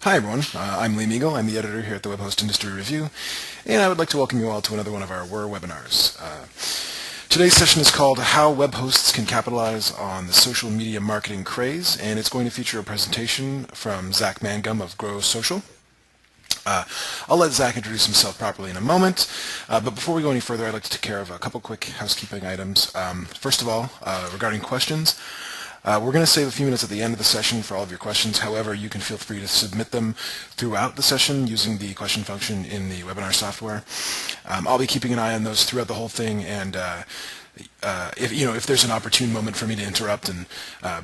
Hi everyone, I'm Lee Meagle. I'm the editor here at the Web Host Industry Review, and I would like to welcome you all to another one of our WHIR webinars. Today's session is called How Web Hosts Can Capitalize on the Social Media Marketing Craze, and it's going to feature a presentation from Zach Mangum of GroSocial. I'll let Zach introduce himself properly in a moment, but before we go any further, I'd like to take care of a couple quick housekeeping items. First of all, regarding questions, we're going to save a few minutes at the end of the session for all of your questions. However, you can feel free to submit them throughout the session using the question function in the webinar software. I'll be keeping an eye on those throughout the whole thing, and if there's an opportune moment for me to interrupt and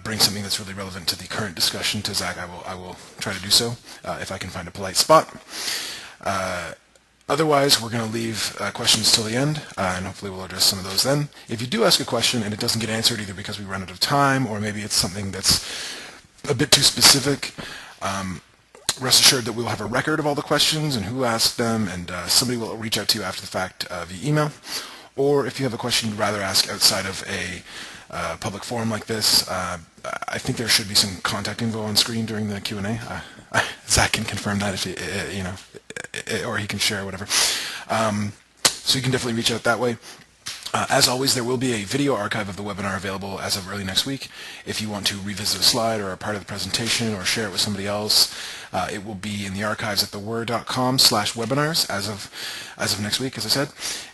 bring something that's really relevant to the current discussion to Zach, I will try to do so if I can find a polite spot. Otherwise, we're going to leave questions till the end, and hopefully we'll address some of those then. If you do ask a question and it doesn't get answered either because we run out of time or maybe it's something that's a bit too specific, rest assured that we'll have a record of all the questions and who asked them, and somebody will reach out to you after the fact via email. Or if you have a question you'd rather ask outside of a public forum like this, I think there should be some contact info on screen during the Q&A. Zach can confirm that if or he can share whatever. So you can definitely reach out that way. As always, there will be a video archive of the webinar available as of early next week. If you want to revisit a slide or a part of the presentation or share it with somebody else, it will be in the archives at thewhir.com/webinars as of next week, as I said.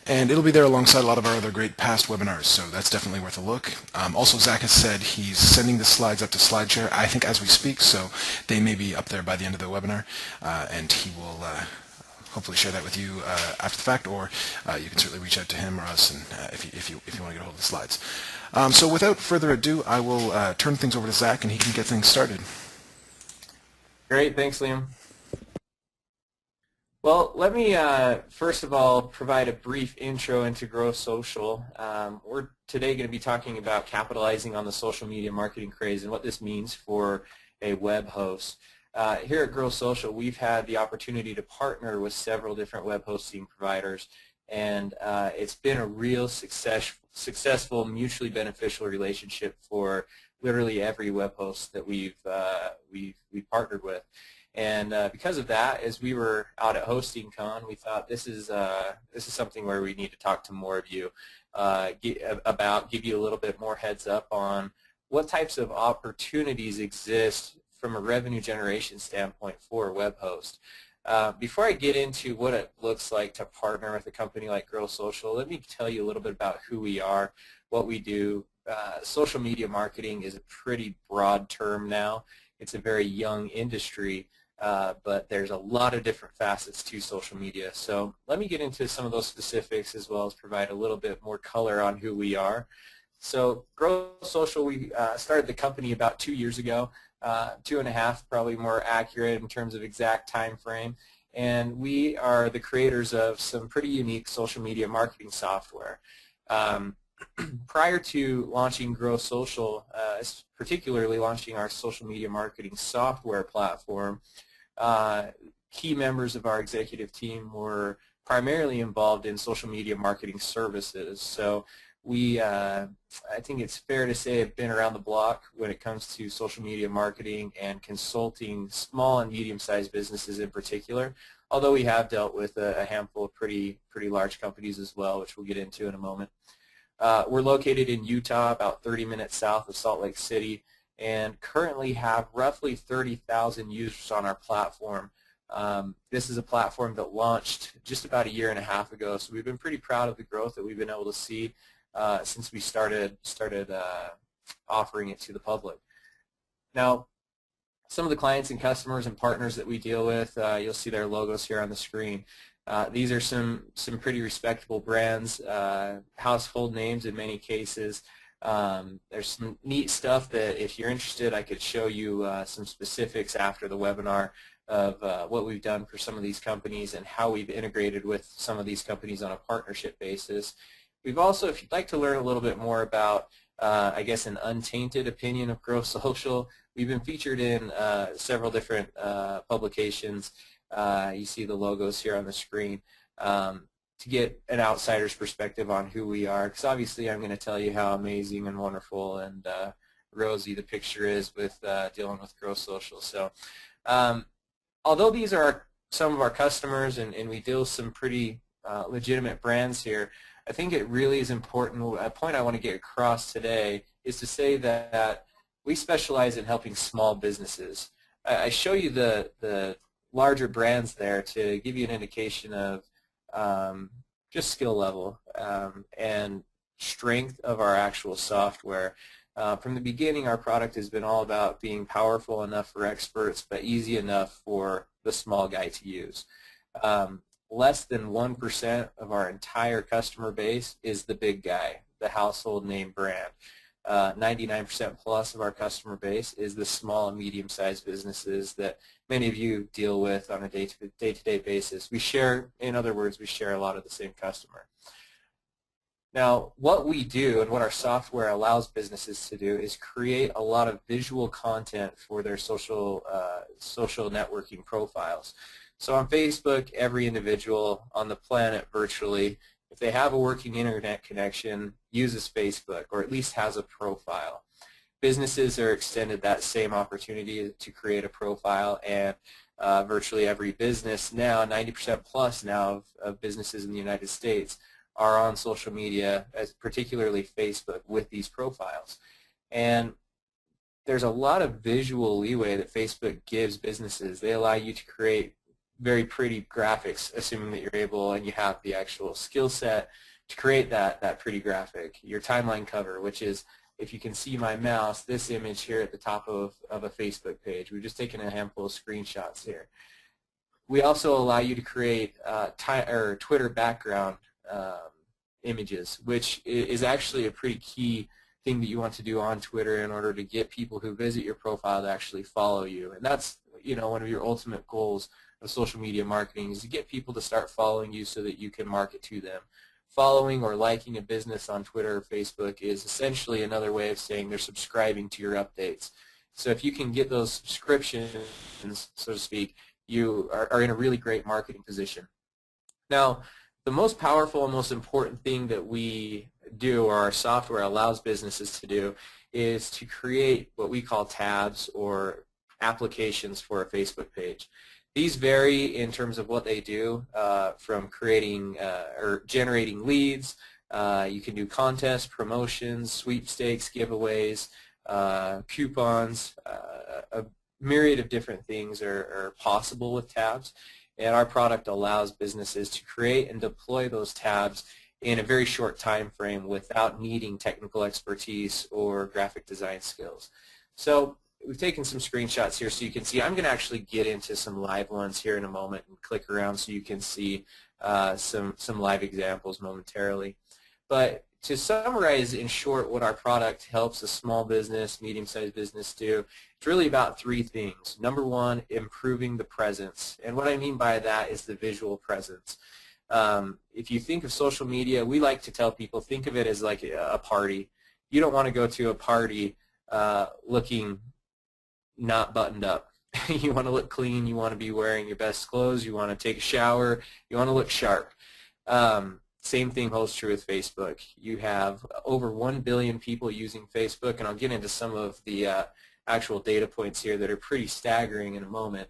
And it'll be there alongside a lot of our other great past webinars, so that's definitely worth a look. Also, Zach has said he's sending the slides up to SlideShare, I think, as we speak, so they may be up there by the end of the webinar, and he will hopefully share that with you after the fact, or you can certainly reach out to him or us and if you want to get a hold of the slides. So without further ado, I will turn things over to Zach and he can get things started. Great, thanks, Liam. Well, let me first of all provide a brief intro into GroSocial. We're today going to be talking about capitalizing on the social media marketing craze and what this means for a web host. Here at GroSocial, we've had the opportunity to partner with several different web hosting providers, and it's been a real successful, mutually beneficial relationship for literally every web host that we've partnered with. And because of that, as we were out at HostingCon, we thought this is something where we need to talk to more of you give you a little bit more heads up on what types of opportunities exist from a revenue generation standpoint for a web host. Before I get into what it looks like to partner with a company like GroSocial, let me tell you a little bit about who we are, what we do. Social media marketing is a pretty broad term now. It's a very young industry, but there's a lot of different facets to social media. So let me get into some of those specifics as well as provide a little bit more color on who we are. So GroSocial, we started the company about 2 years ago. 2.5, probably more accurate in terms of exact time frame, and we are the creators of some pretty unique social media marketing software. Prior to launching GroSocial, particularly launching our social media marketing software platform, key members of our executive team were primarily involved in social media marketing services. So we, I think it's fair to say, have been around the block when it comes to social media marketing and consulting small and medium-sized businesses in particular, although we have dealt with a handful of pretty large companies as well, which we'll get into in a moment. We're located in Utah, about 30 minutes south of Salt Lake City, and currently have roughly 30,000 users on our platform. This is a platform that launched just about 1.5 years ago, so we've been pretty proud of the growth that we've been able to see since we started offering it to the public. Now, some of the clients and customers and partners that we deal with, you'll see their logos here on the screen. These are some pretty respectable brands, household names in many cases. There's some neat stuff that, if you're interested, I could show you some specifics after the webinar of what we've done for some of these companies and how we've integrated with some of these companies on a partnership basis. We've also, if you'd like to learn a little bit more about, I guess, an untainted opinion of GroSocial, we've been featured in several different publications. You see the logos here on the screen to get an outsider's perspective on who we are, because obviously I'm going to tell you how amazing and wonderful and rosy the picture is with dealing with GroSocial. So although these are some of our customers and we deal with some pretty legitimate brands here, I think it really is important. A point I want to get across today is to say that we specialize in helping small businesses. I show you the larger brands there to give you an indication of just skill level and strength of our actual software. From the beginning, our product has been all about being powerful enough for experts, but easy enough for the small guy to use. Less than 1% of our entire customer base is the big guy, the household name brand. 99% plus of our customer base is the small and medium-sized businesses that many of you deal with on a day-to-day basis. We share, in other words, we share a lot of the same customer. Now, what we do and what our software allows businesses to do is create a lot of visual content for their social networking profiles. So on Facebook, every individual on the planet virtually, if they have a working internet connection, uses Facebook or at least has a profile. Businesses are extended that same opportunity to create a profile, and virtually every business now, 90% plus now of businesses in the United States, are on social media, as particularly Facebook, with these profiles. And there's a lot of visual leeway that Facebook gives businesses. They allow you to create very pretty graphics, assuming that you're able and you have the actual skill set to create that pretty graphic. Your timeline cover, which is, if you can see my mouse, this image here at the top of a Facebook page. We've just taken a handful of screenshots here. We also allow you to create Twitter background images, which is actually a pretty key thing that you want to do on Twitter in order to get people who visit your profile to actually follow you. And that's, you know, one of your ultimate goals of social media marketing, is to get people to start following you so that you can market to them. Following or liking a business on Twitter or Facebook is essentially another way of saying they're subscribing to your updates. So if you can get those subscriptions, so to speak, you are in a really great marketing position. Now, the most powerful and most important thing that we do, or our software allows businesses to do, is to create what we call tabs or applications for a Facebook page. These vary in terms of what they do, from creating or generating leads. You can do contests, promotions, sweepstakes, giveaways, coupons. A myriad of different things are possible with tabs. And our product allows businesses to create and deploy those tabs in a very short time frame without needing technical expertise or graphic design skills. So we've taken some screenshots here so you can see. I'm going to actually get into some live ones here in a moment and click around so you can see some live examples momentarily. But to summarize in short what our product helps a small business, medium-sized business do, it's really about three things. Number one, improving the presence. And what I mean by that is the visual presence. If you think of social media, we like to tell people, think of it as like a party. You don't want to go to a party looking not buttoned up. You want to look clean. You want to be wearing your best clothes. You want to take a shower. You want to look sharp. Same thing holds true with Facebook. You have over 1 billion people using Facebook, and I'll get into some of the actual data points here that are pretty staggering in a moment.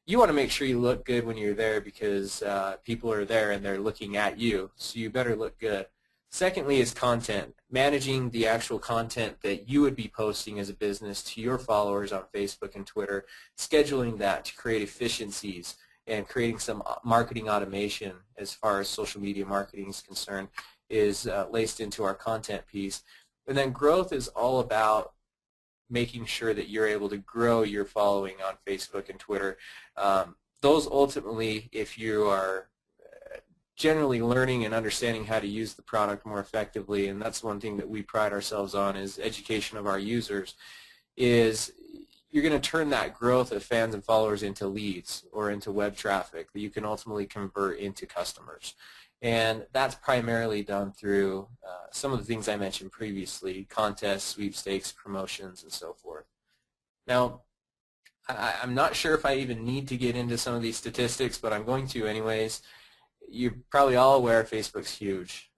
You want to make sure you look good when you're there because people are there and they're looking at you, so you better look good. Secondly is content, managing the actual content that you would be posting as a business to your followers on Facebook and Twitter, scheduling that to create efficiencies, and creating some marketing automation as far as social media marketing is concerned is laced into our content piece. And then growth is all about making sure that you're able to grow your following on Facebook and Twitter. Those ultimately, if you are generally learning and understanding how to use the product more effectively, and that's one thing that we pride ourselves on is education of our users, is you're going to turn that growth of fans and followers into leads or into web traffic that you can ultimately convert into customers. And that's primarily done through some of the things I mentioned previously, contests, sweepstakes, promotions, and so forth. Now, I'm not sure if I even need to get into some of these statistics, but I'm going to anyways. You're probably all aware Facebook's huge.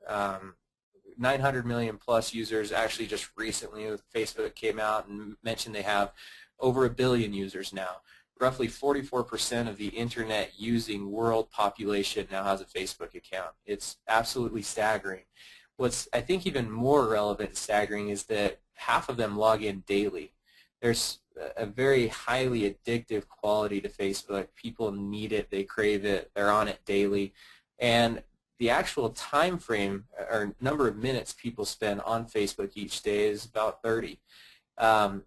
900 million plus users. Actually, just recently Facebook came out and mentioned they have over 1 billion users now. roughly 44% of the internet using world population now has a Facebook account. It's absolutely staggering. What's I think even more relevant and staggering is that half of them log in daily. There's a very highly addictive quality to Facebook. People need it, they crave it, they're on it daily. And the actual time frame or number of minutes people spend on Facebook each day is about 30.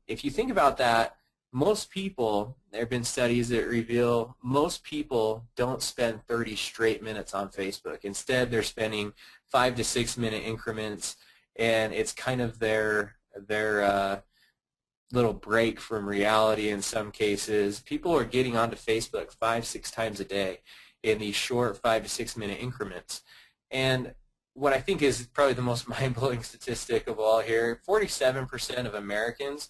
If you think about that, most people, there have been studies that reveal most people don't spend 30 straight minutes on Facebook. Instead, they're spending 5 to 6 minute increments, and it's kind of their little break from reality in some cases. People are getting onto Facebook 5, 6 times a day in these short 5 to 6 minute increments. And what I think is probably the most mind-blowing statistic of all here, 47% of Americans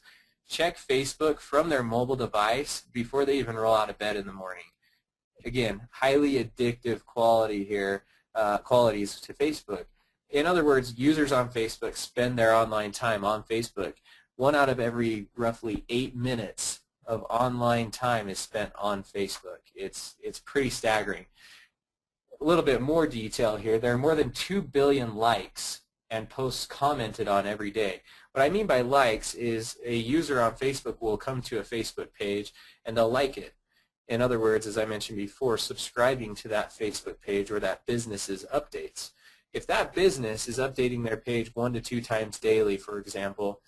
check Facebook from their mobile device before they even roll out of bed in the morning. Again, highly addictive qualities to Facebook. In other words, users on Facebook spend their online time on Facebook. 1 out of every roughly 8 minutes of online time is spent on Facebook. It's pretty staggering. A little bit more detail here. There are more than 2 billion likes and posts commented on every day. What I mean by likes is a user on Facebook will come to a Facebook page and they'll like it. In other words, as I mentioned before, subscribing to that Facebook page or that business's updates. If that business is updating their page 1 to 2 times daily, for example,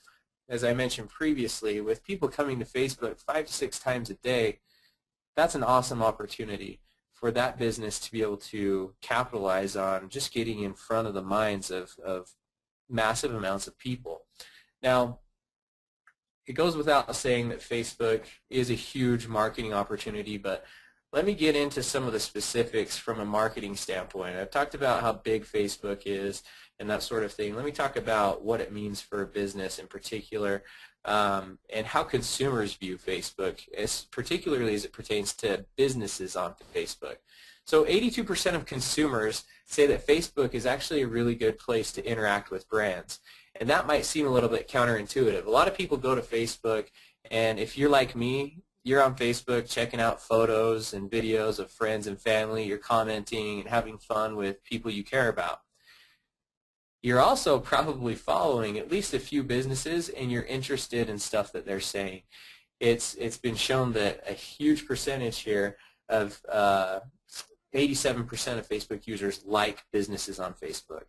as I mentioned previously, with people coming to Facebook 5 to 6 times a day, that's an awesome opportunity for that business to be able to capitalize on just getting in front of the minds of massive amounts of people. Now, it goes without saying that Facebook is a huge marketing opportunity, but let me get into some of the specifics from a marketing standpoint. I've talked about how big Facebook is and that sort of thing. Let me talk about what it means for a business in particular, and how consumers view Facebook, particularly as it pertains to businesses on Facebook. So 82% of consumers say that Facebook is actually a really good place to interact with brands. And that might seem a little bit counterintuitive. A lot of people go to Facebook, and if you're like me, you're on Facebook checking out photos and videos of friends and family, you're commenting and having fun with people you care about. You're also probably following at least a few businesses, and you're interested in stuff that they're saying. It's been shown that a huge percentage here of 87% of Facebook users like businesses on Facebook.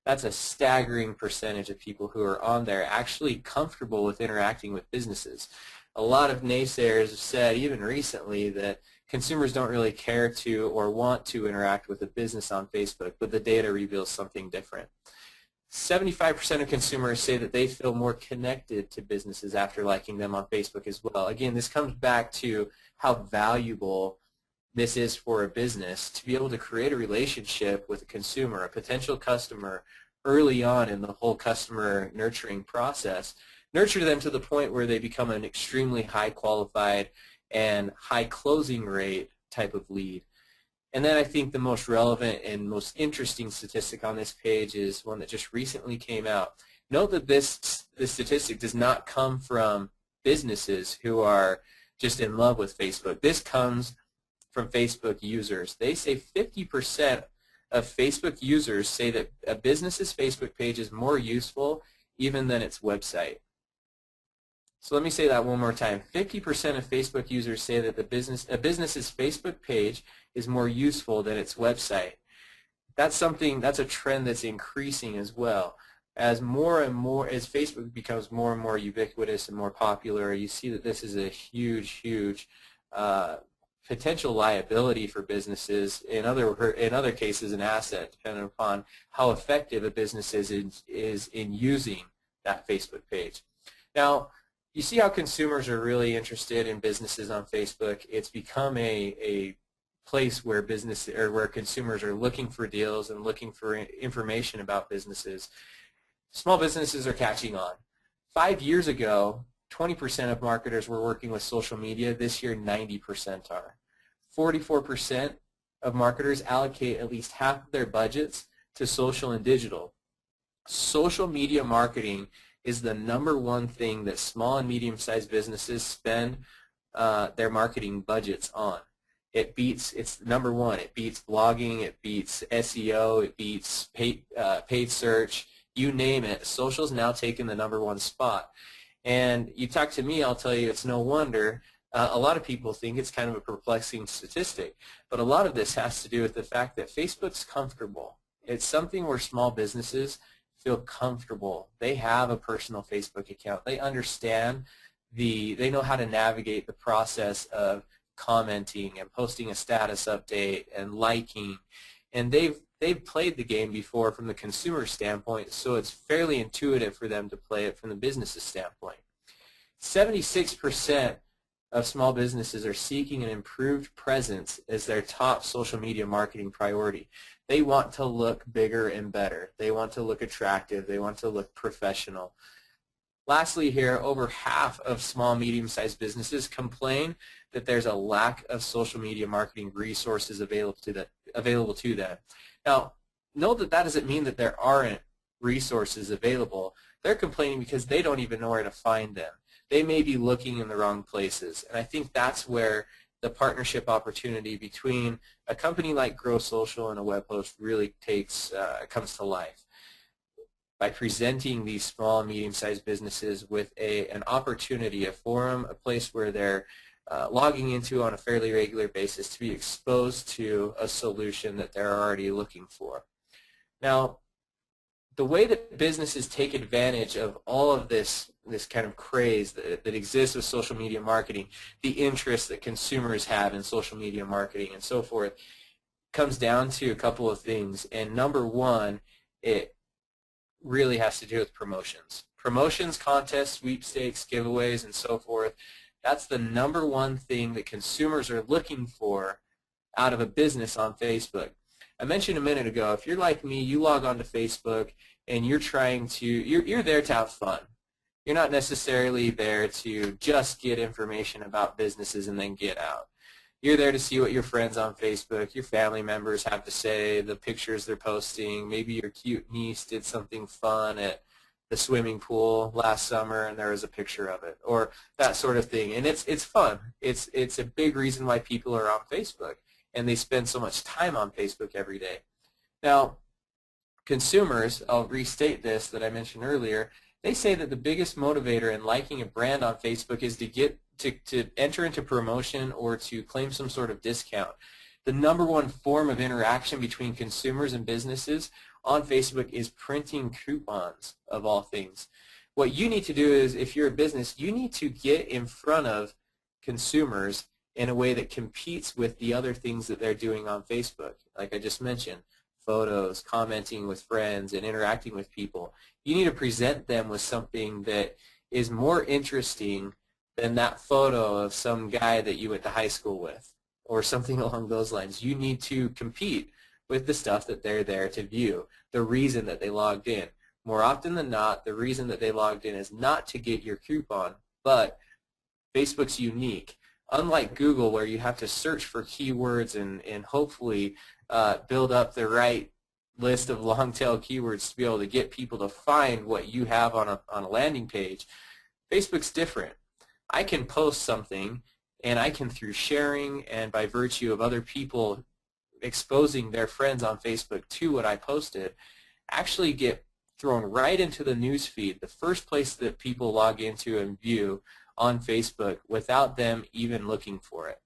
That's a staggering percentage of people who are on there actually comfortable with interacting with businesses. A lot of naysayers have said, even recently, that consumers don't really care to or want to interact with a business on Facebook, but the data reveals something different. 75% of consumers say that they feel more connected to businesses after liking them on Facebook as well. Again, this comes back to how valuable this is for a business to be able to create a relationship with a consumer, a potential customer, early on in the whole customer nurturing process. Nurture them to the point where they become an extremely high qualified and high closing rate type of lead. And then I think the most relevant and most interesting statistic on this page is one that just recently came out. Note that this statistic does not come from businesses who are just in love with Facebook. This comes from Facebook users. They say 50% of Facebook users say that a business's Facebook page is more useful even than its website. So let me say that one more time. 50% of Facebook users say that a business's Facebook page is more useful than its website. That's a trend that's increasing as well. As more and more, as Facebook becomes more and more ubiquitous and more popular, you see that this is a huge potential liability for businesses. In other cases, an asset, depending upon how effective a business is in using that Facebook page. Now, you see how consumers are really interested in businesses on Facebook. It's become a place where where consumers are looking for deals and looking for information about businesses. Small businesses are catching on. 5 years ago, 20% of marketers were working with social media. This year, 90% are. 44% of marketers allocate at least half of their budgets to social and digital. Social media marketing is the #1 thing that small and medium-sized businesses spend their marketing budgets on. It's number one. It beats blogging, it beats SEO, it beats paid search, you name it. Social's now taken the number one spot. And you talk to me, I'll tell you it's no wonder. A lot of people think it's kind of a perplexing statistic, but a lot of this has to do with the fact that Facebook's comfortable. It's something where small businesses feel comfortable. They have a personal Facebook account. They understand they know how to navigate the process of commenting and posting a status update and liking, and they've played the game before from the consumer standpoint, so it's fairly intuitive for them to play it from the business's standpoint. 76% of small businesses are seeking an improved presence as their top social media marketing priority. They want to look bigger and better. They want to look attractive. They want to look professional. Lastly here, over half of small, medium-sized businesses complain that there's a lack of social media marketing resources available to them. Now, note that doesn't mean that there aren't resources available. They're complaining because they don't even know where to find them. They may be looking in the wrong places, and I think that's where the partnership opportunity between a company like GroSocial and a web host really comes to life. By presenting these small and medium-sized businesses with an opportunity, a forum, a place where they're logging into on a fairly regular basis to be exposed to a solution that they're already looking for. Now, the way that businesses take advantage of all of this kind of craze that exists with social media marketing, the interest that consumers have in social media marketing and so forth, comes down to a couple of things. And number one, it really has to do with promotions. Promotions, contests, sweepstakes, giveaways, and so forth. That's the number one thing that consumers are looking for out of a business on Facebook. I mentioned a minute ago, if you're like me, you log on to Facebook and you're there to have fun. You're not necessarily there to just get information about businesses and then get out. You're there to see what your friends on Facebook, your family members have to say, the pictures they're posting. Maybe your cute niece did something fun at the swimming pool last summer and there was a picture of it, or that sort of thing. And it's fun. It's a big reason why people are on Facebook, and they spend so much time on Facebook every day. Now, consumers, I'll restate this that I mentioned earlier, they say that the biggest motivator in liking a brand on Facebook is to enter into promotion or to claim some sort of discount. The number one form of interaction between consumers and businesses on Facebook is printing coupons, of all things. What you need to do is, if you're a business, you need to get in front of consumers in a way that competes with the other things that they're doing on Facebook. Like I just mentioned, photos, commenting with friends, and interacting with people. You need to present them with something that is more interesting than that photo of some guy that you went to high school with, or something along those lines. You need to compete with the stuff that they're there to view, the reason that they logged in. More often than not, the reason that they logged in is not to get your coupon, but Facebook's unique. Unlike Google, where you have to search for keywords and hopefully build up the right list of long-tail keywords to be able to get people to find what you have on a landing page, Facebook's different. I can post something, and I can, through sharing and by virtue of other people exposing their friends on Facebook to what I posted, actually get thrown right into the news feed, the first place that people log into and view on Facebook without them even looking for it.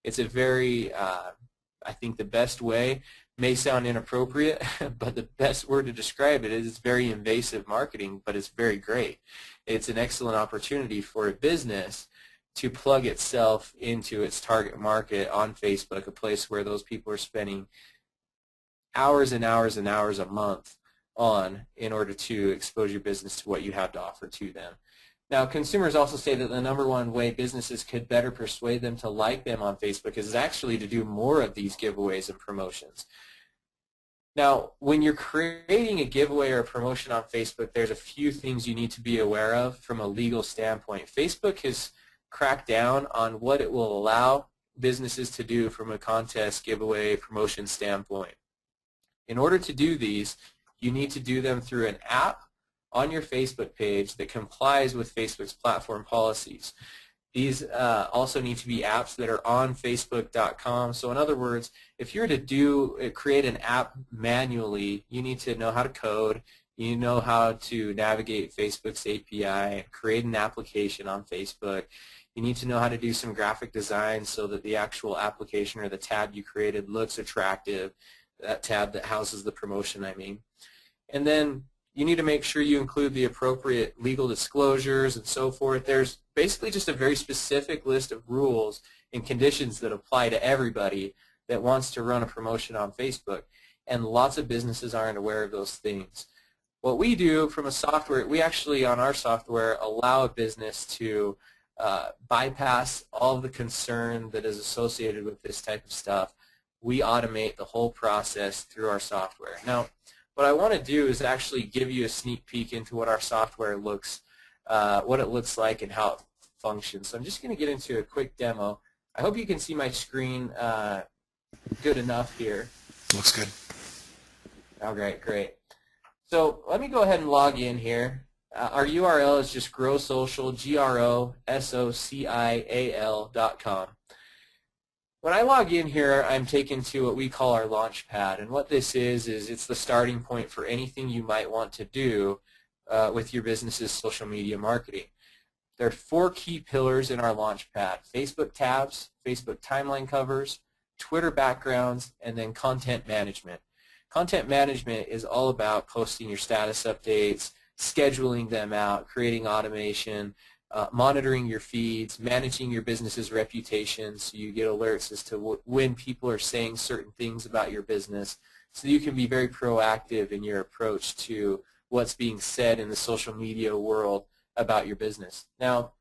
It's a very, I think the best way, may sound inappropriate, but the best word to describe it is it's very invasive marketing, but it's very great. It's an excellent opportunity for a business to plug itself into its target market on Facebook, a place where those people are spending hours and hours and hours a month on in order to expose your business to what you have to offer to them. Now, consumers also say that the number one way businesses could better persuade them to like them on Facebook is actually to do more of these giveaways and promotions. Now, when you're creating a giveaway or a promotion on Facebook, there's a few things you need to be aware of from a legal standpoint. Facebook has cracked down on what it will allow businesses to do from a contest, giveaway, promotion standpoint. In order to do these, you need to do them through an app on your Facebook page that complies with Facebook's platform policies. These also need to be apps that are on Facebook.com. So in other words, if you're to create an app manually, you need to know how to code, you know how to navigate Facebook's API, create an application on Facebook. You need to know how to do some graphic design so that the actual application or the tab you created looks attractive, that tab that houses the promotion, I mean. And then you need to make sure you include the appropriate legal disclosures and so forth. There's basically just a very specific list of rules and conditions that apply to everybody that wants to run a promotion on Facebook. And lots of businesses aren't aware of those things. What we do from a software, we actually on our software allow a business to bypass all of the concern that is associated with this type of stuff. We automate the whole process through our software. Now, what I want to do is actually give you a sneak peek into what our software looks, what it looks like and how it functions. So I'm just going to get into a quick demo. I hope you can see my screen good enough here. Looks good. All right, great. So let me go ahead and log in here. Our URL is just GroSocial, GroSocial.com. When I log in here, I'm taken to what we call our launch pad, and what this is it's the starting point for anything you might want to do with your business's social media marketing. There are 4 key pillars in our launch pad: Facebook tabs, Facebook timeline covers, Twitter backgrounds, and then content management. Content management is all about posting your status updates, scheduling them out, creating automation, monitoring your feeds, managing your business's reputation so you get alerts as to when people are saying certain things about your business, so you can be very proactive in your approach to what's being said in the social media world about your business. Now,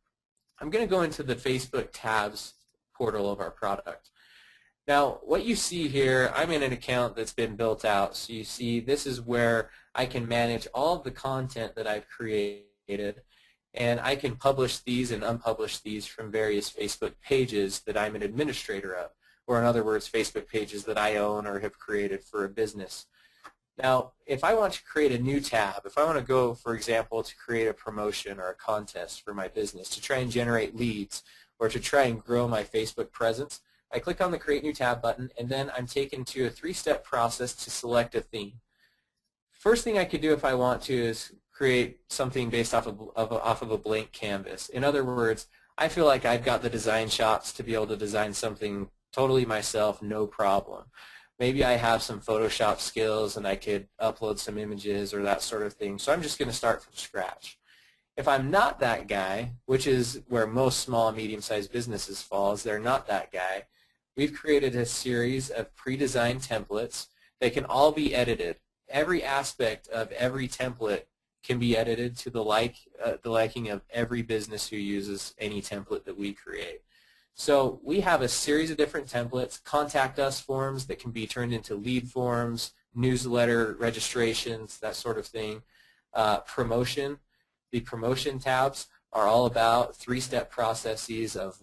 I'm going to go into the Facebook tabs portal of our product. Now, what you see here, I'm in an account that's been built out. So you see this is where I can manage all of the content that I've created, and I can publish these and unpublish these from various Facebook pages that I'm an administrator of, or in other words, Facebook pages that I own or have created for a business. Now, if I want to create a new tab, if I want to go, for example, to create a promotion or a contest for my business to try and generate leads or to try and grow my Facebook presence, I click on the Create New Tab button, and then I'm taken to a 3-step process to select a theme. First thing I could do if I want to is create something based off of a blank canvas. In other words, I feel like I've got the design chops to be able to design something totally myself, no problem. Maybe I have some Photoshop skills and I could upload some images or that sort of thing, so I'm just going to start from scratch. If I'm not that guy, which is where most small and medium-sized businesses fall, is they're not that guy, we've created a series of pre-designed templates that can all be edited. Every aspect of every template can be edited to the liking of every business who uses any template that we create. So we have a series of different templates, contact us forms that can be turned into lead forms, newsletter registrations, that sort of thing. Promotion. The promotion tabs are all about 3-step processes of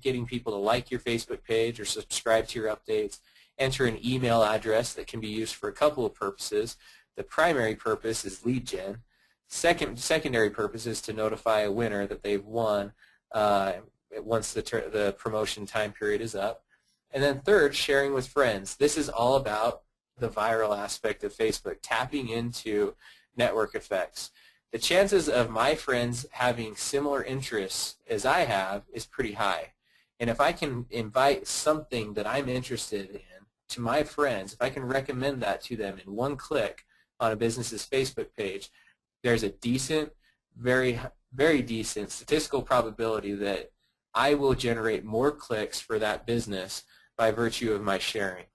getting people to like your Facebook page or subscribe to your updates, enter an email address that can be used for a couple of purposes. The primary purpose is lead gen. Secondary purpose is to notify a winner that they've won once the promotion time period is up. And then third, sharing with friends. This is all about the viral aspect of Facebook, tapping into network effects. The chances of my friends having similar interests as I have is pretty high. And if I can invite something that I'm interested in to my friends, if I can recommend that to them in one click on a business's Facebook page, there's a decent, very, very decent statistical probability that I will generate more clicks for that business by virtue of my sharing.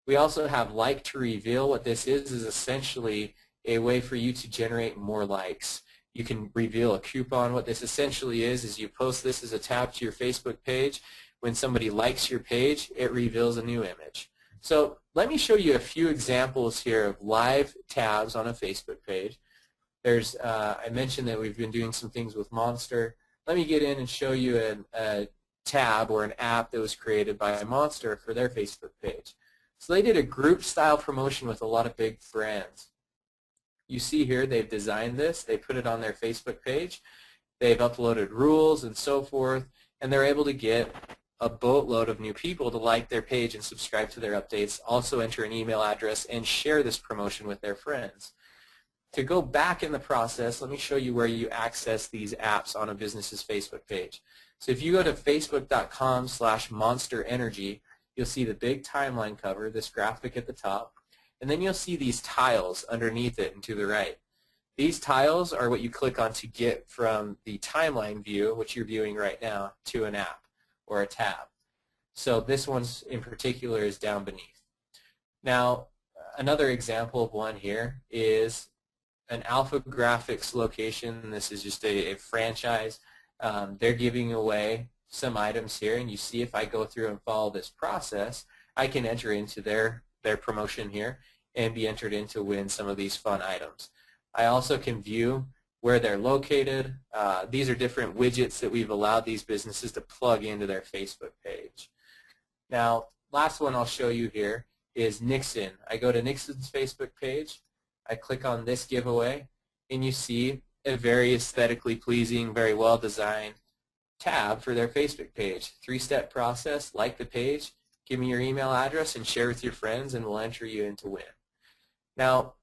We also have like to reveal. What this is essentially a way for you to generate more likes. You can reveal a coupon. What this essentially is you post this as a tab to your Facebook page. When somebody likes your page, it reveals a new image. So let me show you a few examples here of live tabs on a Facebook page. I mentioned that we've been doing some things with Monster. Let me get in and show you a tab or an app that was created by Monster for their Facebook page. So they did a group-style promotion with a lot of big brands. You see here they've designed this. They put it on their Facebook page. they've uploaded rules and so forth, and they're able to get a boatload of new people to like their page and subscribe to their updates, also enter an email address, and share this promotion with their friends. To go back in the process, let me show you where you access these apps on a business's Facebook page. So if you go to facebook.com/monsterenergy, you'll see the big timeline cover, this graphic at the top, and then you'll see these tiles underneath it and to the right. These tiles are what you click on to get from the timeline view, which you're viewing right now, to an app or a tab. So this one's in particular is down beneath. Now, another example of one here is an Alpha Graphics location. This is just a franchise. They're giving away some items here, and you see if I go through and follow this process, I can enter into their promotion here and be entered in to win some of these fun items. I also can view where they're located. These are different widgets that we've allowed these businesses to plug into their Facebook page. Now, last one I'll show you here is Nixon. I go to Nixon's Facebook page, I click on this giveaway, and you see a very aesthetically pleasing, very well designed tab for their Facebook page. 3-step process: like the page, give me your email address, and share with your friends, and we'll enter you in to win. Now,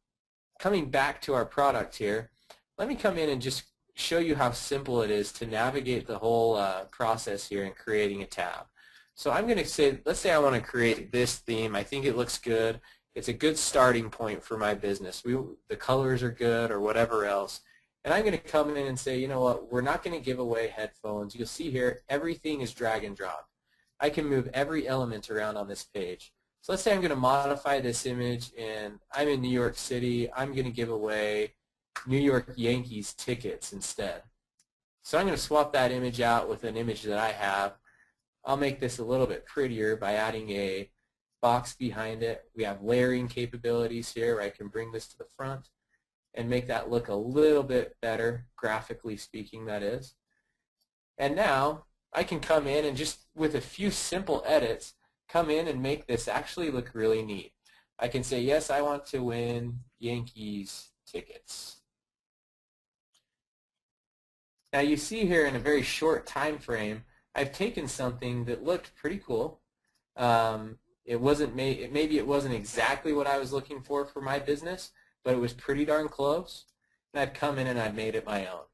coming back to our product here, let me come in and just show you how simple it is to navigate the whole process here in creating a tab. So I'm going to say, let's say I want to create this theme. I think it looks good. It's a good starting point for my business. The colors are good or whatever else. And I'm going to come in and say, you know what, we're not going to give away headphones. You'll see here, everything is drag and drop. I can move every element around on this page. So let's say I'm going to modify this image, and I'm in New York City. I'm going to give away New York Yankees tickets instead. So I'm going to swap that image out with an image that I have. I'll make this a little bit prettier by adding a box behind it. We have layering capabilities here where I can bring this to the front and make that look a little bit better, graphically speaking, that is. And now I can come in and just with a few simple edits come in and make this actually look really neat. I can say, yes, I want to win Yankees tickets. Now you see here in a very short time frame, I've taken something that looked pretty cool. Maybe it wasn't exactly what I was looking for my business, but it was pretty darn close. And I've come in and I've made it my own.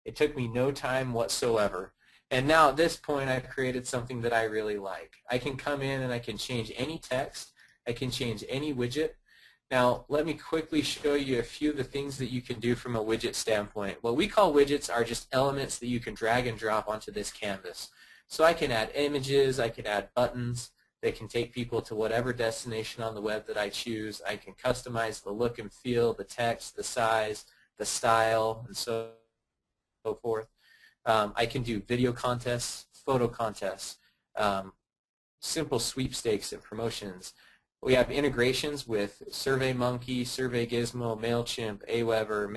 It took me no time whatsoever. And now at this point, I've created something that I really like. I can come in and I can change any text. I can change any widget. Now, let me quickly show you a few of the things that you can do from a widget standpoint. What we call widgets are just elements that you can drag and drop onto this canvas. So I can add images, I can add buttons. They can take people to whatever destination on the web that I choose. I can customize the look and feel, the text, the size, the style, and so forth. I can do video contests, photo contests, simple sweepstakes and promotions. We have integrations with SurveyMonkey, SurveyGizmo, MailChimp, Aweber,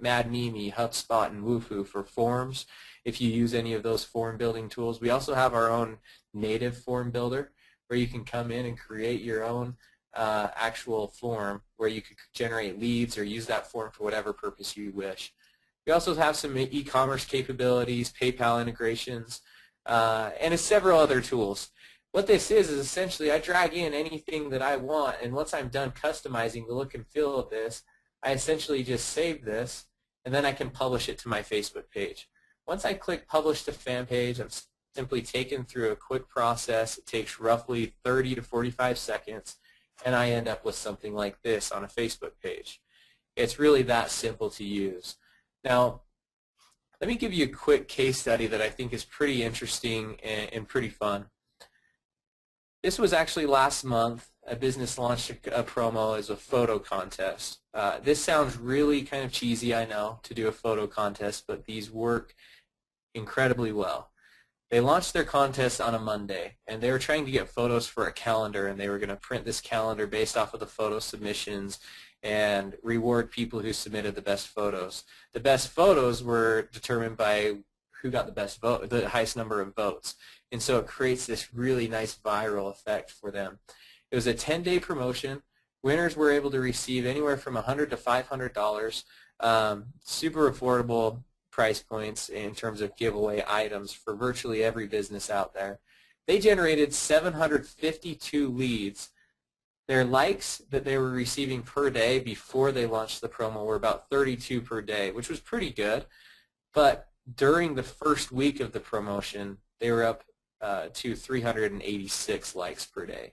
MadMimi, HubSpot, and Woohoo for forms. If you use any of those form building tools, we also have our own native form builder where you can come in and create your own actual form where you could generate leads or use that form for whatever purpose you wish. We also have some e-commerce capabilities, PayPal integrations, and several other tools. What this is essentially I drag in anything that I want, and once I'm done customizing the look and feel of this, I essentially just save this, and then I can publish it to my Facebook page. Once I click Publish to Fan Page, I'm simply taken through a quick process. It takes roughly 30 to 45 seconds, and I end up with something like this on a Facebook page. It's really that simple to use. Now, let me give you a quick case study that I think is pretty interesting and pretty fun. This was actually last month. A business launched a promo as a photo contest. This sounds really kind of cheesy, I know, to do a photo contest, but these work incredibly well. They launched their contest on a Monday, and they were trying to get photos for a calendar, and they were going to print this calendar based off of the photo submissions and reward people who submitted the best photos. The best photos were determined by who got the best vote, the highest number of votes. And so it creates this really nice viral effect for them. It was a 10-day promotion. Winners were able to receive anywhere from $100 to $500, super affordable price points in terms of giveaway items for virtually every business out there. They generated 752 leads. Their likes that they were receiving per day before they launched the promo were about 32 per day, which was pretty good. But during the first week of the promotion, they were up to 386 likes per day.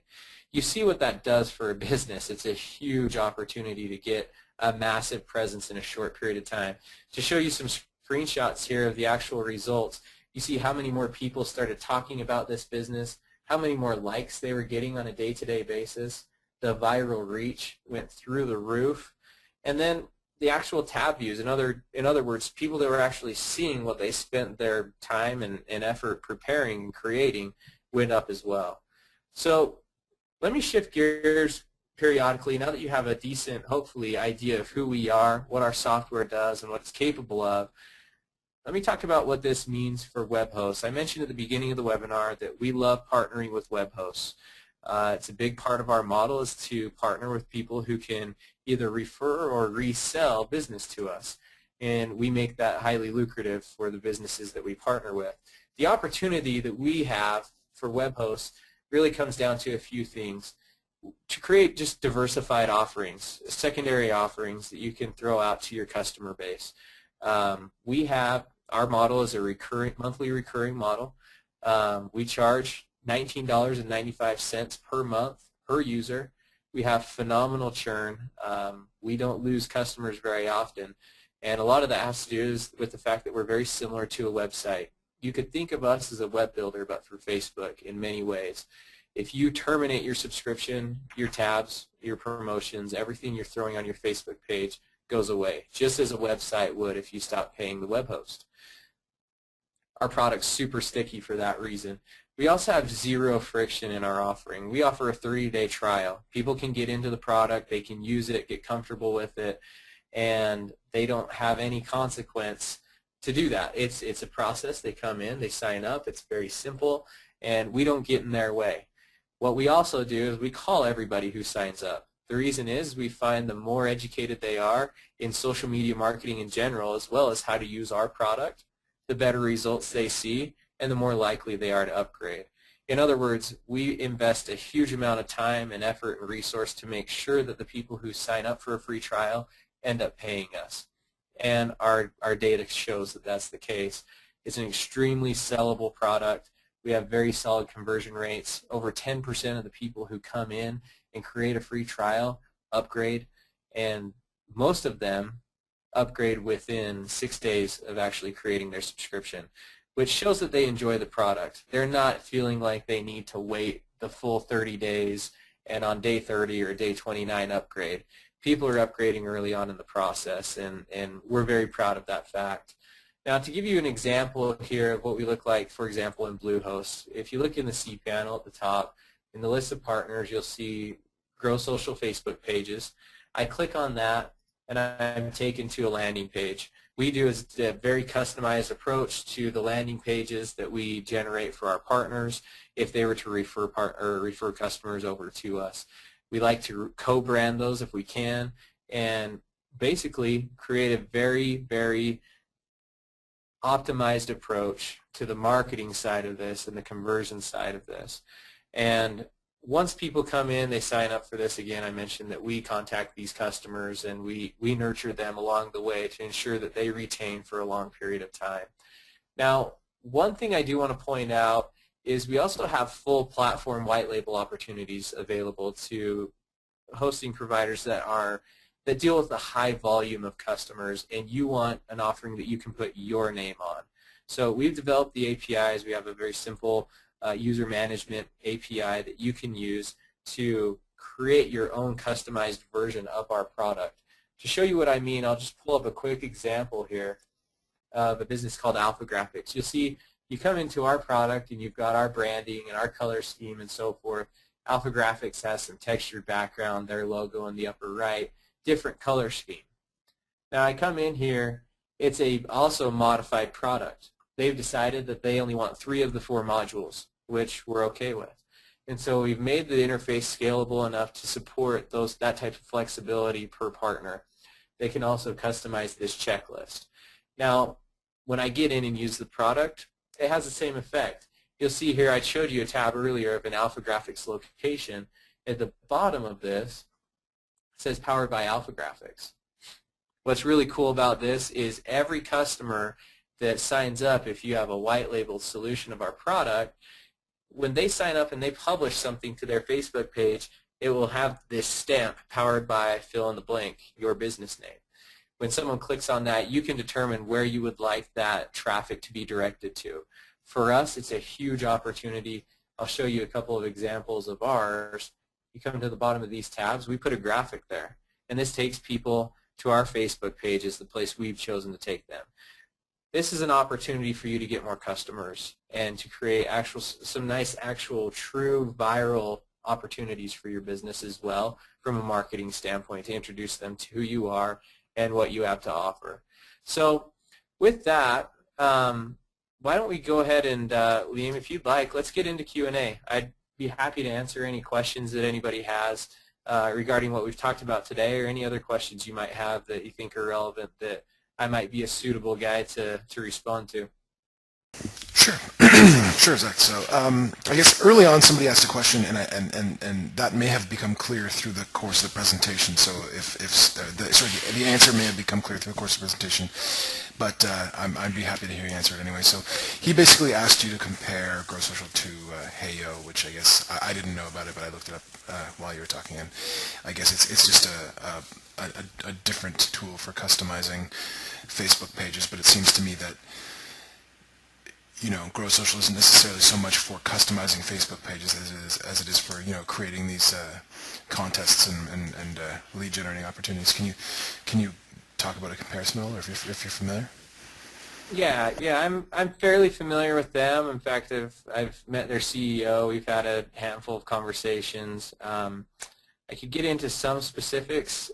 You see what that does for a business. It's a huge opportunity to get a massive presence in a short period of time. To show you some screenshots here of the actual results, you see how many more people started talking about this business, how many more likes they were getting on a day-to-day basis. The viral reach went through the roof. And then the actual tab views, in other words, people that were actually seeing what they spent their time and effort preparing and creating, went up as well. So let me shift gears periodically. Now that you have a decent, hopefully, idea of who we are, what our software does, and what it's capable of, let me talk about what this means for web hosts. I mentioned at the beginning of the webinar that we love partnering with web hosts. It's a big part of our model is to partner with people who can either refer or resell business to us, and we make that highly lucrative for the businesses that we partner with. The opportunity that we have for web hosts really comes down to a few things. To create just diversified offerings, secondary offerings that you can throw out to your customer base. Our model is a monthly recurring model. We charge $19.95 per month per user. We have phenomenal churn. We don't lose customers very often, and a lot of that has to do with the fact that we're very similar to a website. You could think of us as a web builder, but for Facebook in many ways. If you terminate your subscription, your tabs, your promotions, everything you're throwing on your Facebook page goes away, just as a website would if you stopped paying the web host. Our product's super sticky for that reason. We also have zero friction in our offering. We offer a 30-day trial. People can get into the product, they can use it, get comfortable with it, and they don't have any consequence to do that. It's a process. They come in, they sign up, it's very simple, and we don't get in their way. What we also do is we call everybody who signs up. The reason is we find the more educated they are in social media marketing in general, as well as how to use our product, the better results they see, and the more likely they are to upgrade. In other words, we invest a huge amount of time and effort and resource to make sure that the people who sign up for a free trial end up paying us. And our data shows that that's the case. It's an extremely sellable product. We have very solid conversion rates. Over 10% of the people who come in and create a free trial upgrade, and most of them upgrade within 6 days of actually creating their subscription, which shows that they enjoy the product. They're not feeling like they need to wait the full 30 days and on day 30 or day 29 upgrade. People are upgrading early on in the process, and we're very proud of that fact. Now, to give you an example here of what we look like, for example, in Bluehost, if you look in the cPanel at the top, in the list of partners, you'll see GroSocial Facebook pages. I click on that, and I'm taken to a landing page. We do is a very customized approach to the landing pages that we generate for our partners if they were to refer customers over to us. We like to co-brand those if we can, and basically create a very, very optimized approach to the marketing side of this and the conversion side of this. And once people come in, they sign up for this. Again, I mentioned that we contact these customers and we nurture them along the way to ensure that they retain for a long period of time. Now, one thing I do want to point out is we also have full platform white label opportunities available to hosting providers that deal with a high volume of customers, and you want an offering that you can put your name on. So we've developed the APIs. We have a very simple user management API that you can use to create your own customized version of our product. To show you what I mean, I'll just pull up a quick example here of a business called Alpha Graphics. You'll see you come into our product and you've got our branding and our color scheme and so forth. Alpha Graphics has some textured background, their logo in the upper right, different color scheme. Now I come in here, it's also modified product. They've decided that they only want 3 of the 4 modules, which we're okay with. And so we've made the interface scalable enough to support that type of flexibility per partner. They can also customize this checklist. Now, when I get in and use the product, it has the same effect. You'll see here I showed you a tab earlier of an Alpha Graphics location. At the bottom of this, it says powered by Alpha Graphics. What's really cool about this is every customer that signs up, if you have a white labeled solution of our product, when they sign up and they publish something to their Facebook page, it will have this stamp, powered by fill in the blank, your business name. When someone clicks on that, you can determine where you would like that traffic to be directed to. For us, it's a huge opportunity. I'll show you a couple of examples of ours. You come to the bottom of these tabs, we put a graphic there. And this takes people to our Facebook page as the place we've chosen to take them. This is an opportunity for you to get more customers and to create some nice actual true viral opportunities for your business as well from a marketing standpoint, to introduce them to who you are and what you have to offer. So with that, why don't we go ahead and, Liam, if you'd like, let's get into Q&A. I'd be happy to answer any questions that anybody has regarding what we've talked about today, or any other questions you might have that you think are relevant that I might be a suitable guy to respond to. Sure. Sure, Zach. So I guess early on somebody asked a question, and that may have become clear through the course of the presentation. So the answer may have become clear through the course of the presentation, but I'd be happy to hear you answer it anyway. So he basically asked you to compare GroSocial to Heyo, which I guess I didn't know about it, but I looked it up while you were talking, and I guess it's just a different tool for customizing Facebook pages. But it seems to me that GroSocial isn't necessarily so much for customizing Facebook pages as it is for creating these contests and lead generating opportunities. Can you talk about a comparison at all, or if you're familiar? Yeah, I'm fairly familiar with them. In fact, I've met their CEO. We've had a handful of conversations. I could get into some specifics,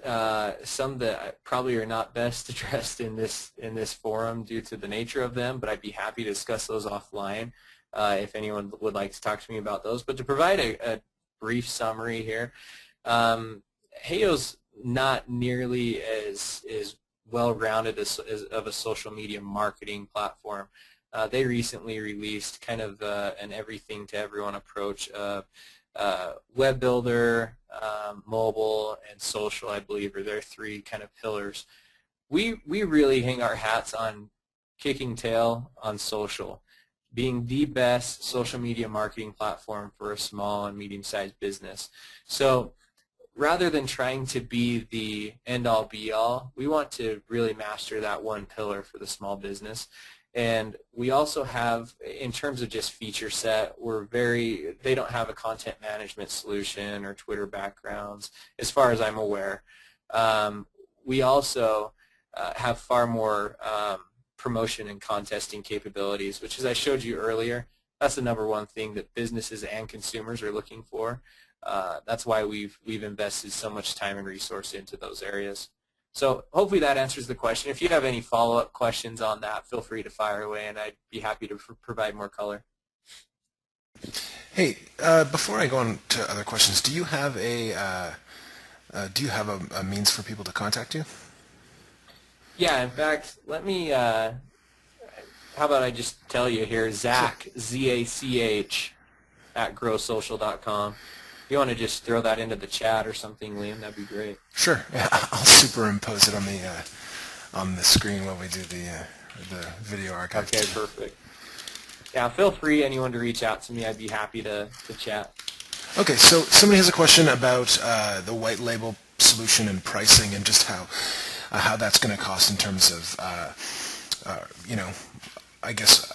some that probably are not best addressed in this forum due to the nature of them, but I'd be happy to discuss those offline if anyone would like to talk to me about those. But to provide a brief summary here, Heyo's not nearly as well-rounded as of a social media marketing platform. They recently released kind of an everything-to-everyone approach of web builder, mobile, and social, I believe, are their three kind of pillars. We really hang our hats on kicking tail on social, being the best social media marketing platform for a small and medium-sized business. So rather than trying to be the end-all be-all, we want to really master that one pillar for the small business. And we also have, in terms of just feature set, they don't have a content management solution or Twitter backgrounds, as far as I'm aware. We also have far more promotion and contesting capabilities, which, as I showed you earlier, that's the number one thing that businesses and consumers are looking for. That's why we've invested so much time and resource into those areas. So hopefully that answers the question. If you have any follow-up questions on that, feel free to fire away, and I'd be happy to provide more color. Hey, before I go on to other questions, do you have a means for people to contact you? Yeah, in fact, let me. How about I just tell you here, Zach, Z-A-C-H, at GroSocial.com. If you want to just throw that into the chat or something, Liam, that'd be great. Sure. Yeah, I'll superimpose it on the screen while we do the video archive. Okay, perfect. Yeah, feel free, anyone, to reach out to me. I'd be happy to chat. Okay, so somebody has a question about the white label solution and pricing, and just how that's going to cost in terms of I guess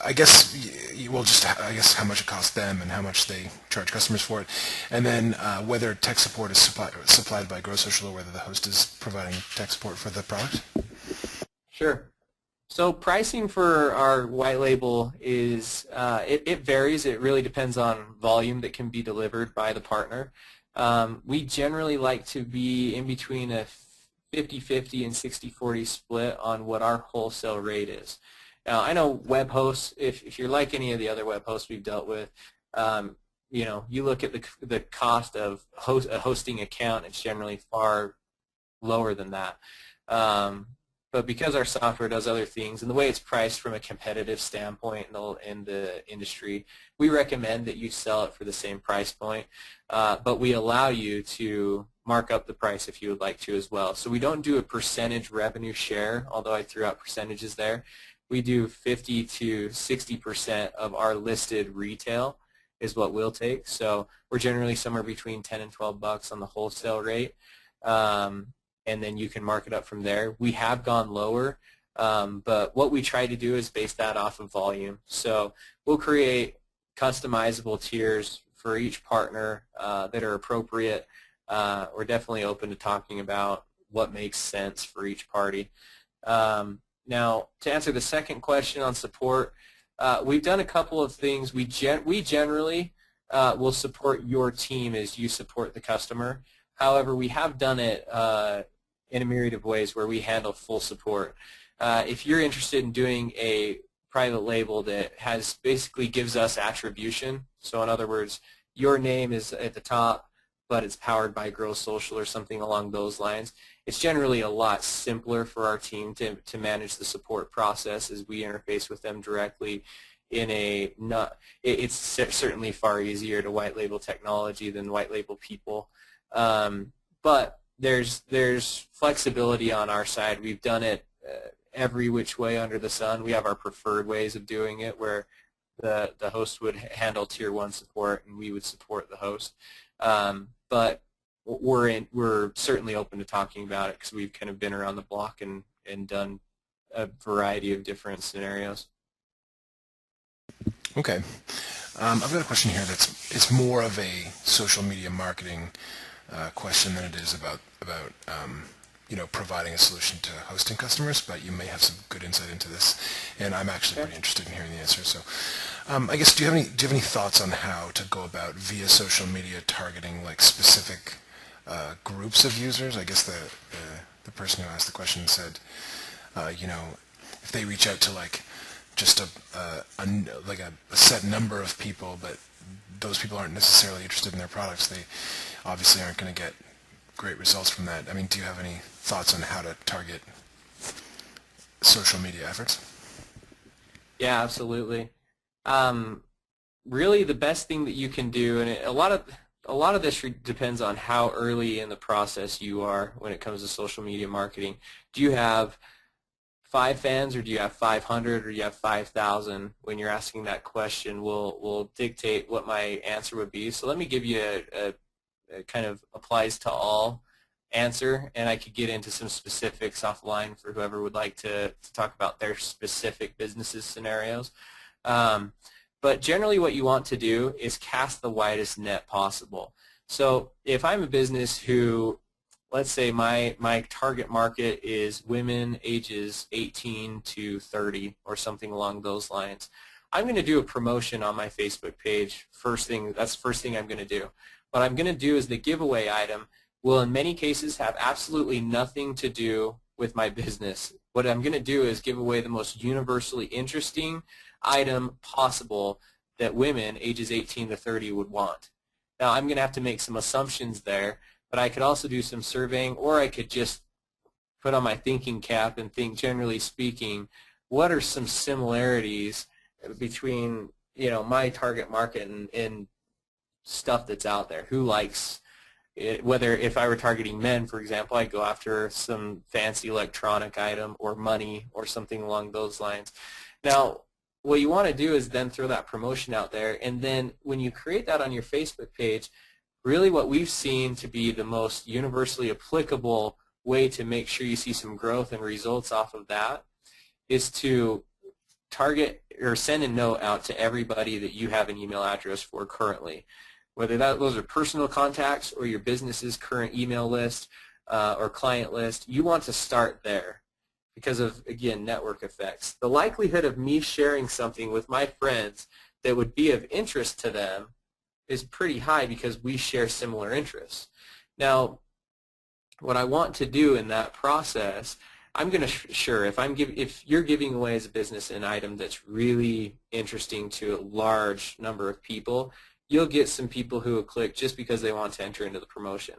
how much it costs them and how much they charge customers for it, and then whether tech support is supplied by GroSocial or whether the host is providing tech support for the product. Sure. So pricing for our white label is it varies. It really depends on volume that can be delivered by the partner. We generally like to be in between a 50-50 and 60-40 split on what our wholesale rate is. Now, I know web hosts, if you're like any of the other web hosts we've dealt with, you look at the cost of a hosting account, it's generally far lower than that. But because our software does other things, and the way it's priced from a competitive standpoint in the industry, we recommend that you sell it for the same price point, but we allow you to mark up the price if you would like to as well. So we don't do a percentage revenue share, although I threw out percentages there. We do 50 to 60% of our listed retail is what we'll take. So we're generally somewhere between 10 and 12 bucks on the wholesale rate. And then you can mark it up from there. We have gone lower, but what we try to do is base that off of volume. So we'll create customizable tiers for each partner that are appropriate. We're definitely open to talking about what makes sense for each party. Now, to answer the second question on support, we've done a couple of things. We generally will support your team as you support the customer. However, we have done it in a myriad of ways where we handle full support. If you're interested in doing a private label that basically gives us attribution, so in other words, your name is at the top, but it's powered by GroSocial or something along those lines, it's generally a lot simpler for our team to manage the support process as we interface with them directly. It's certainly far easier to white label technology than white label people. But there's flexibility on our side. We've done it every which way under the sun. We have our preferred ways of doing it where the host would handle Tier 1 support and we would support the host. But we're certainly open to talking about it because we've kind of been around the block and done a variety of different scenarios. Okay. I've got a question here it's more of a social media marketing question than it is about providing a solution to hosting customers, but you may have some good insight into this, and I'm actually pretty interested in hearing the answer. So, I guess do you have any thoughts on how to go about via social media targeting like specific groups of users? I guess the person who asked the question said, if they reach out to like just a set number of people, but those people aren't necessarily interested in their products, they obviously aren't going to get great results from that. I mean, do you have any thoughts on how to target social media efforts? Yeah, absolutely. Really, the best thing that you can do, and a lot of this depends on how early in the process you are when it comes to social media marketing. Do you have 5 fans, or do you have 500, or do you have 5,000? When you're asking that question, will dictate what my answer would be. So let me give you a kind of applies to all answer, and I could get into some specifics offline for whoever would like to talk about their specific businesses scenarios. But generally what you want to do is cast the widest net possible. So if I'm a business who, let's say my target market is women ages 18 to 30 or something along those lines, I'm going to do a promotion on my Facebook page. That's the first thing I'm going to do. What I'm going to do is the giveaway item will in many cases have absolutely nothing to do with my business. What I'm going to do is give away the most universally interesting item possible that women ages 18 to 30 would want. Now I'm going to have to make some assumptions there, but I could also do some surveying, or I could just put on my thinking cap and think, generally speaking, what are some similarities between my target market and stuff that's out there? Who likes it? Whether if I were targeting men, for example, I'd go after some fancy electronic item or money or something along those lines. Now, what you want to do is then throw that promotion out there, and then when you create that on your Facebook page, really what we've seen to be the most universally applicable way to make sure you see some growth and results off of that is to target or send a note out to everybody that you have an email address for currently. Whether those are personal contacts or your business's current email list or client list, you want to start there because of, again, network effects. The likelihood of me sharing something with my friends that would be of interest to them is pretty high because we share similar interests. Now, what I want to do in that process, I'm going to if you're giving away as a business an item that's really interesting to a large number of people, you'll get some people who will click just because they want to enter into the promotion.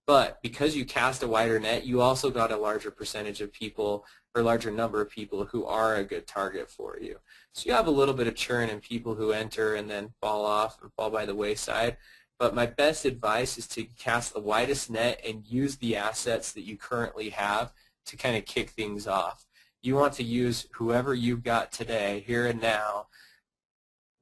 But because you cast a wider net, you also got a larger percentage of people, or larger number of people who are a good target for you. So you have a little bit of churn in people who enter and then fall off and fall by the wayside. But my best advice is to cast the widest net and use the assets that you currently have to kind of kick things off. You want to use whoever you've got today, here and now,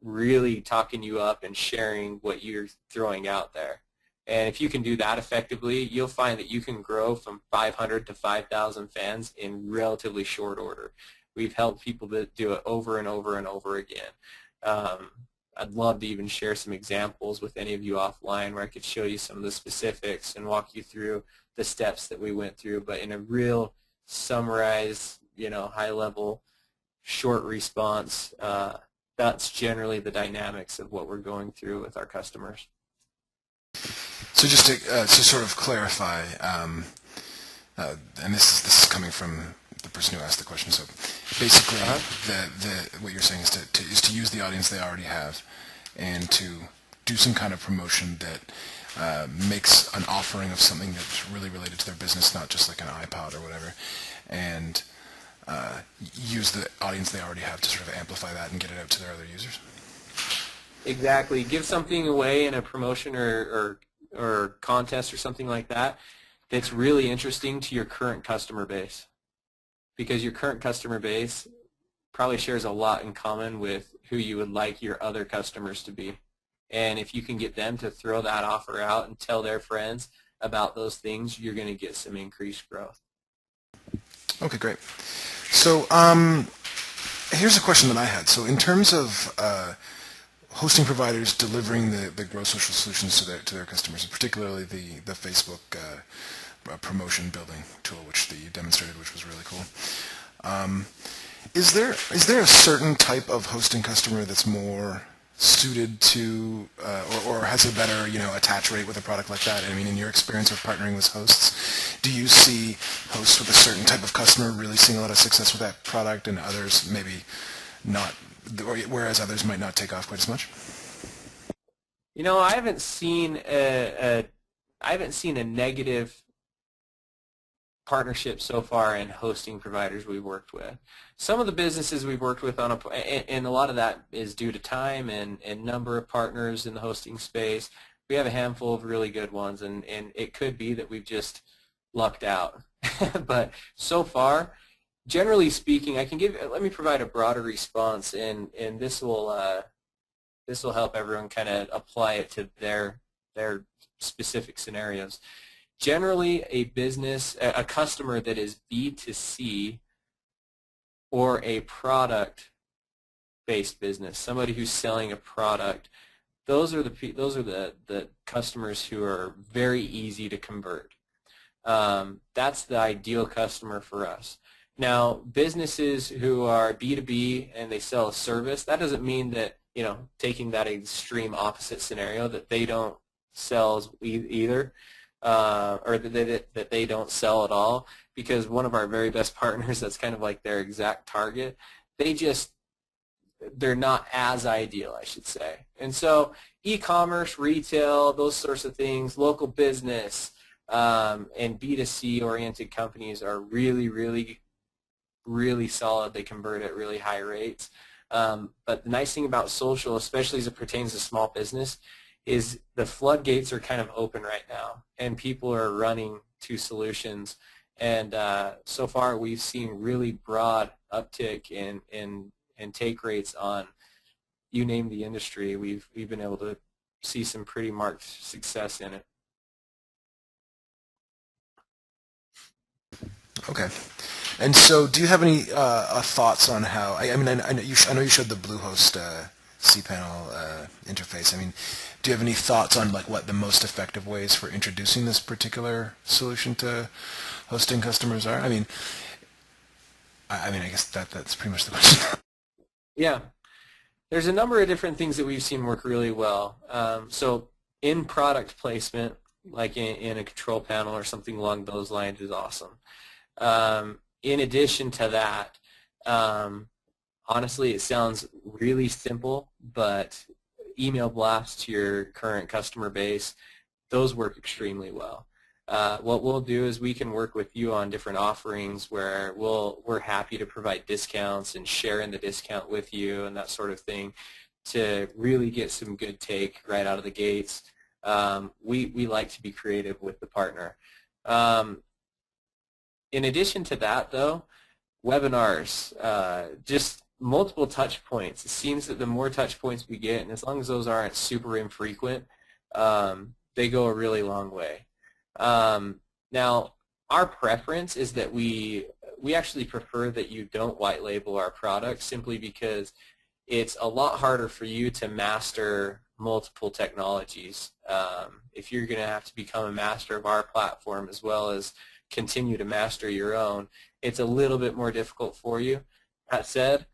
really talking you up and sharing what you're throwing out there. And if you can do that effectively, you'll find that you can grow from 500 to 5,000 fans in relatively short order. We've helped people that do it over and over and over again. I'd love to even share some examples with any of you offline where I could show you some of the specifics and walk you through the steps that we went through, but in a real summarized, high-level, short response, that's generally the dynamics of what we're going through with our customers. So just to sort of clarify, and this is coming from the person who asked the question. So basically, what you're saying is to use the audience they already have, and to do some kind of promotion that makes an offering of something that's really related to their business, not just like an iPod or whatever, and use the audience they already have to sort of amplify that and get it out to their other users. Exactly. Give something away in a promotion or contest or something like that that's really interesting to your current customer base, because your current customer base probably shares a lot in common with who you would like your other customers to be. And if you can get them to throw that offer out and tell their friends about those things, you're going to get some increased growth. Okay, great. So here's a question that I had. So in terms of hosting providers delivering the GroSocial solutions to their customers, and particularly the Facebook promotion building tool, which you demonstrated, which was really cool. Is there a certain type of hosting customer that's more suited to, or has a better attach rate with a product like that? I mean, in your experience with partnering with hosts, do you see hosts with a certain type of customer really seeing a lot of success with that product, and others maybe not? Whereas others might not take off quite as much? I haven't seen a negative partnership so far in hosting providers we've worked with. Some of the businesses we've worked with and a lot of that is due to time and number of partners in the hosting space. We have a handful of really good ones, and it could be that we've just lucked out. But so far, generally speaking, let me provide a broader response, and this will help everyone kind of apply it to their specific scenarios. Generally, a customer that is B2C or a product-based business, somebody who's selling a product, those are the customers who are very easy to convert. That's the ideal customer for us. Now, businesses who are B2B and they sell a service, that doesn't mean that, taking that extreme opposite scenario, that they don't sell either, or that they don't sell at all, because one of our very best partners, that's kind of like their exact target, they're not as ideal, I should say. And so e-commerce, retail, those sorts of things, local business, and B2C-oriented companies are really, really, really solid. They convert at really high rates. But the nice thing about social, especially as it pertains to small business, is the floodgates are kind of open right now, and people are running to solutions. And so far, we've seen really broad uptick in take rates on, you name the industry. We've been able to see some pretty marked success in it. Okay. And so, do you have any thoughts on how? I know you showed the Bluehost cPanel interface. I mean, do you have any thoughts on what the most effective ways for introducing this particular solution to hosting customers are? I guess that's pretty much the question. Yeah, there's a number of different things that we've seen work really well. So in product placement, like in a control panel or something along those lines, is awesome. In addition to that, honestly, it sounds really simple, but email blasts to your current customer base, those work extremely well. What we'll do is we can work with you on different offerings where we're happy to provide discounts and share in the discount with you and that sort of thing to really get some good take right out of the gates. We like to be creative with the partner. In addition to that, though, webinars, just multiple touch points. It seems that the more touch points we get, and as long as those aren't super infrequent, they go a really long way. Now, our preference is that we actually prefer that you don't white label our product simply because it's a lot harder for you to master multiple technologies. If you're going to have to become a master of our platform as well as continue to master your own, it's a little bit more difficult for you. That said,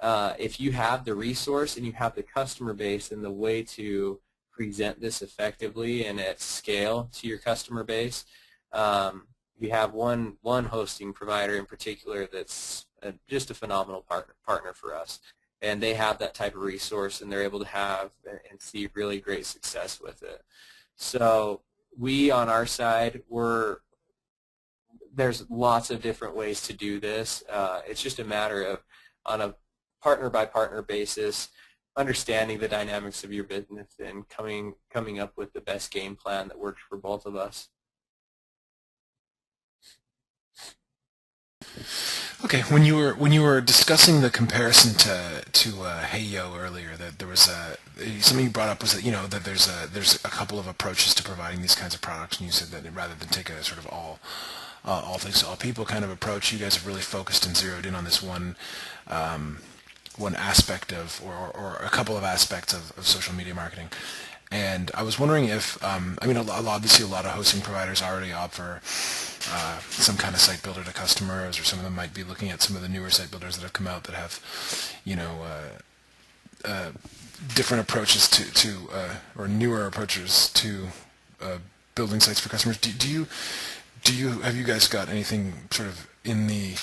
if you have the resource and you have the customer base and the way to present this effectively and at scale to your customer base, we have one hosting provider in particular that's just a phenomenal partner for us, and they have that type of resource and they're able to have and see really great success with it. So we on our side, there's lots of different ways to do this. It's just a matter of, on a partner by partner basis, understanding the dynamics of your business and coming up with the best game plan that works for both of us. Okay, when you were discussing the comparison to HeyYo earlier, that there was something you brought up was that that there's a couple of approaches to providing these kinds of products, and you said that rather than take a sort of all things to all people kind of approach, you guys have really focused and zeroed in on this one aspect of, or a couple of aspects of social media marketing. And I was wondering if, obviously a lot of hosting providers already offer some kind of site builder to customers, or some of them might be looking at some of the newer site builders that have come out that have, different approaches or newer approaches to building sites for customers. Have you guys got anything sort of in the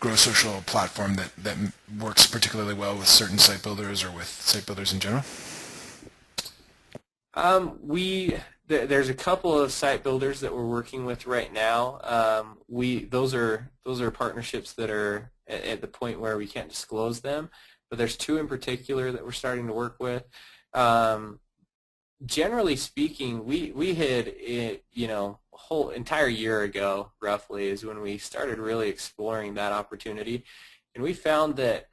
GroSocial platform that works particularly well with certain site builders or with site builders in general? There's a couple of site builders that we're working with right now. Those are partnerships that are at the point where we can't disclose them, but there's two in particular that we're starting to work with. Generally speaking, we had a whole entire year ago, roughly, is when we started really exploring that opportunity, and we found that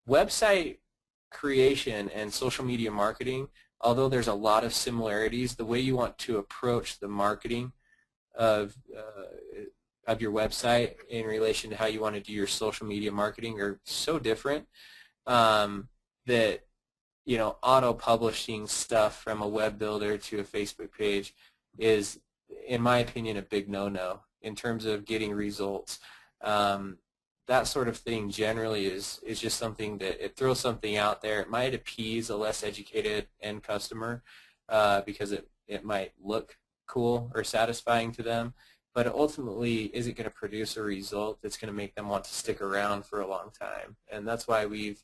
website creation and social media marketing, although there's a lot of similarities, the way you want to approach the marketing of your website in relation to how you want to do your social media marketing are so different that auto-publishing stuff from a web builder to a Facebook page is, in my opinion, a big no-no in terms of getting results. That sort of thing generally is just something that it throws something out there. It might appease a less educated end customer because it might look cool or satisfying to them, but ultimately isn't going to produce a result that's going to make them want to stick around for a long time. And that's why we've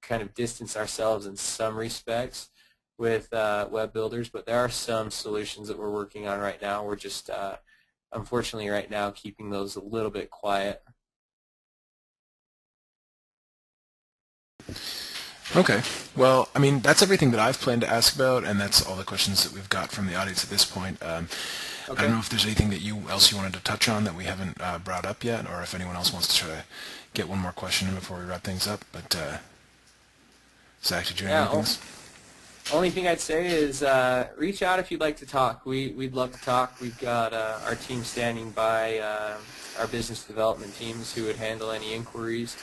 kind of distanced ourselves in some respects with web builders, but there are some solutions that we're working on right now. We're just unfortunately right now keeping those a little bit quiet. Okay. Well, that's everything that I've planned to ask about, and that's all the questions that we've got from the audience at this point. Okay. I don't know if there's anything else you wanted to touch on that we haven't brought up yet, or if anyone else wants to try to get one more question in before we wrap things up. But Zach, did you have anything else? Only thing I'd say is reach out if you'd like to talk. We'd love to talk. We've got our team standing by, our business development teams who would handle any inquiries.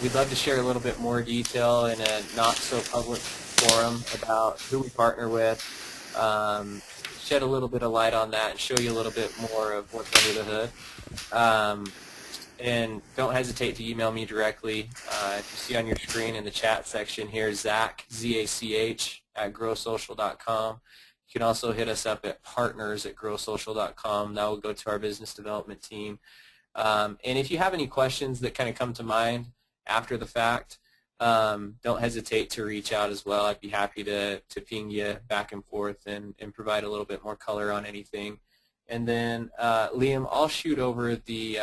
We'd love to share a little bit more detail in a not-so-public forum about who we partner with, shed a little bit of light on that and show you a little bit more of what's under the hood. And don't hesitate to email me directly. If you see on your screen in the chat section here, Zach, Z-A-C-H, at GroSocial.com. You can also hit us up at partners@GroSocial.com. That will go to our business development team. And if you have any questions that kind of come to mind after the fact, don't hesitate to reach out as well. I'd be happy to ping you back and forth and provide a little bit more color on anything. And then Liam, I'll shoot over the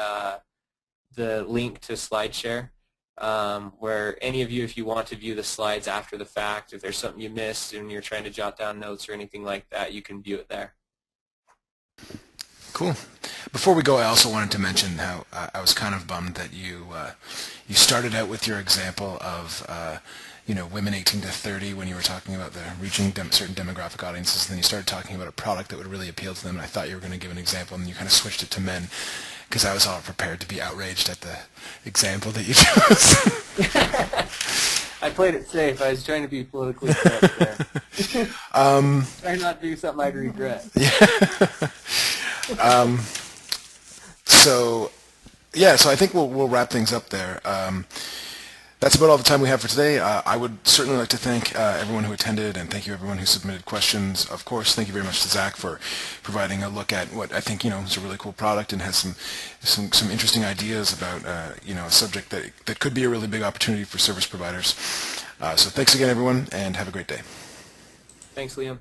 link to SlideShare, where any of you, if you want to view the slides after the fact, if there's something you missed and you're trying to jot down notes or anything like that, you can view it there. Cool. Before we go, I also wanted to mention how I was kind of bummed that you started out with your example of women 18 to 30 when you were talking about the reaching certain demographic audiences, and then you started talking about a product that would really appeal to them, and I thought you were going to give an example, and you kind of switched it to men, because I was all prepared to be outraged at the example that you chose. I played it safe. I was trying to be politically correct there. Trying not to do something I'd regret. Yeah. So I think we'll wrap things up there. That's about all the time we have for today. I would certainly like to thank everyone who attended, and thank you everyone who submitted questions. Of course, thank you very much to Zach for providing a look at what I think is a really cool product and has some interesting ideas about a subject that could be a really big opportunity for service providers. So thanks again, everyone, and have a great day. Thanks, Liam.